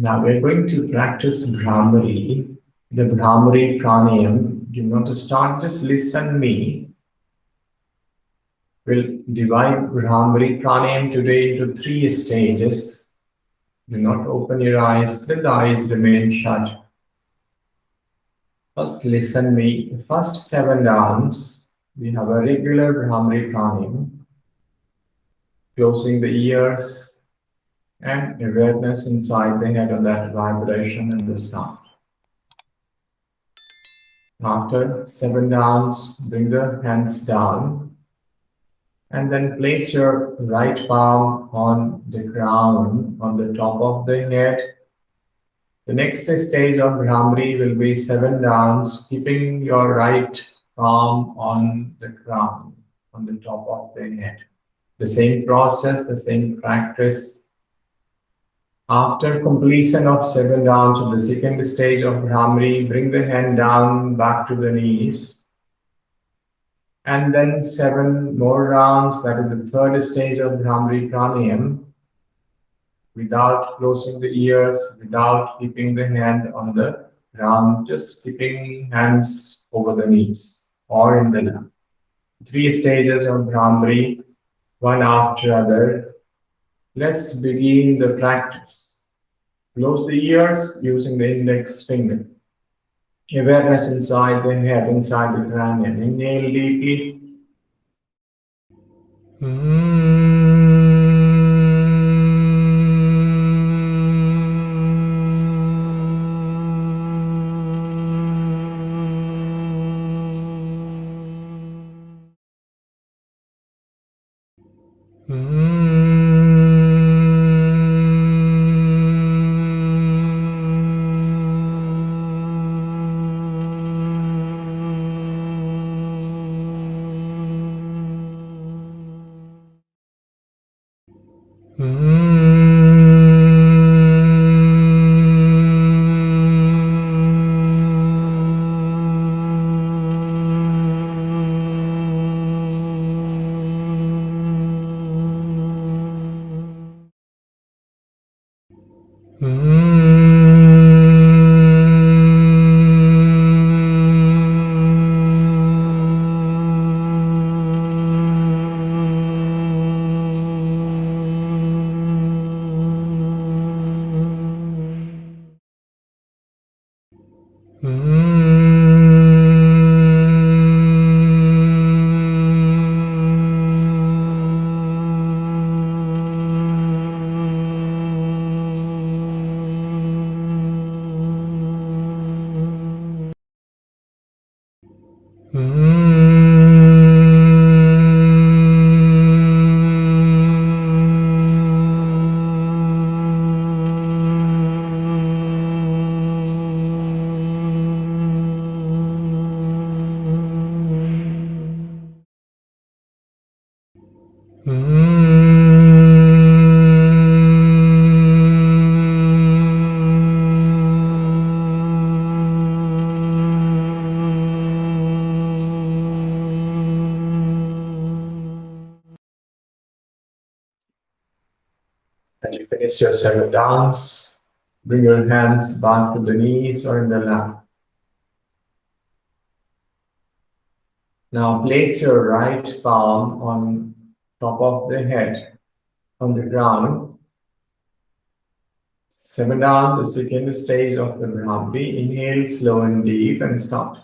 Now we're going to practice Bhramari, the Bhramari Pranayama. You want to start, just listen me. We'll divide Bhramari Pranayama today into 3 stages. Do not open your eyes, let the eyes remain shut. First listen me. The first 7 rounds, we have a regular Bhramari Pranayama. Closing the ears, and awareness inside the head on that vibration and the sound. After 7 rounds, bring the hands down and then place your right palm on the ground on the top of the head. The next stage of Bhramari will be 7 rounds, keeping your right palm on the ground on the top of the head. The same process, the same practice. After completion of 7 rounds of the second stage of Bhramari, bring the hand down back to the knees. And then 7 more rounds, that is the third stage of Bhramari Pranayama, without closing the ears, without keeping the hand on the ground, just keeping hands over the knees or in the lap. 3 stages of Bhramari, one after other. Let's begin the practice. Close the ears using the index finger. Awareness inside the head, inside the cranium. Inhale deeply. And you finish your 7 rounds. Bring your hands back to the knees or in the lap. Now place your right palm on top of the head on the ground. 7 rounds, the second stage of the Bhramari. Inhale slow and deep and start.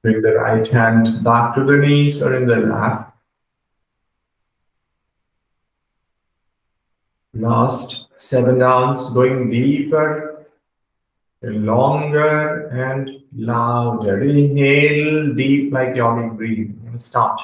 Bring the right hand back to the knees or in the lap. Last 7 rounds, going deeper, longer and louder. Inhale deep like yogic breathing and start.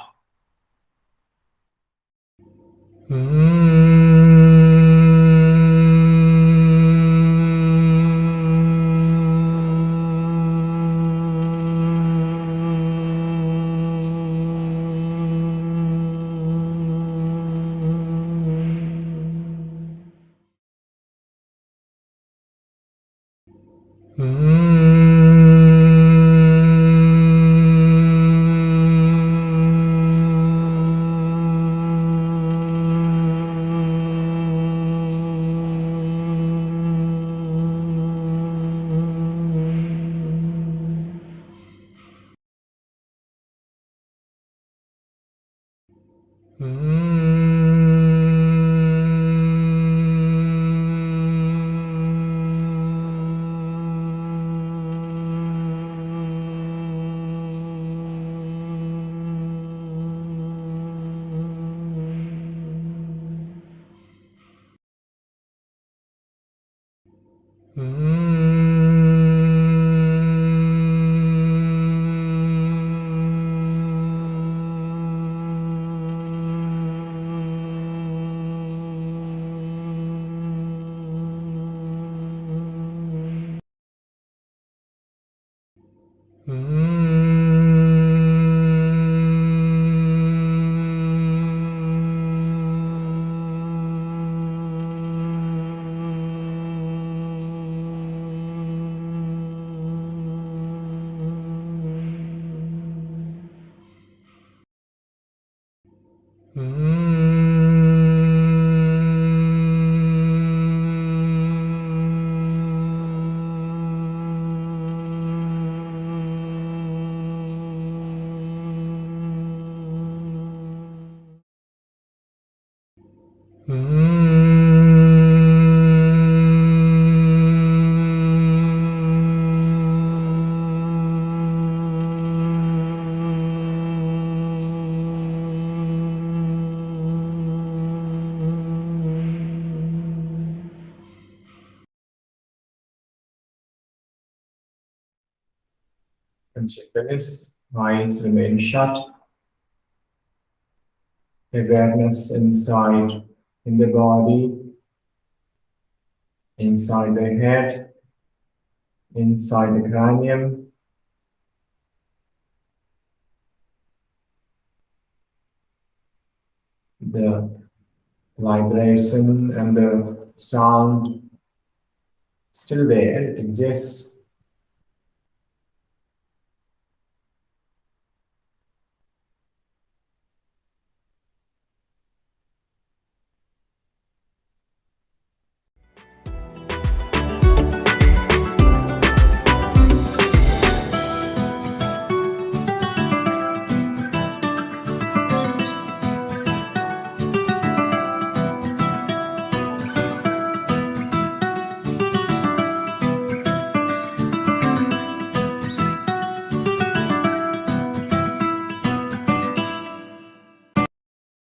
Once you finish, eyes remain shut. Awareness inside in the body, inside the head, inside the cranium. The vibration and the sound still there, it exists.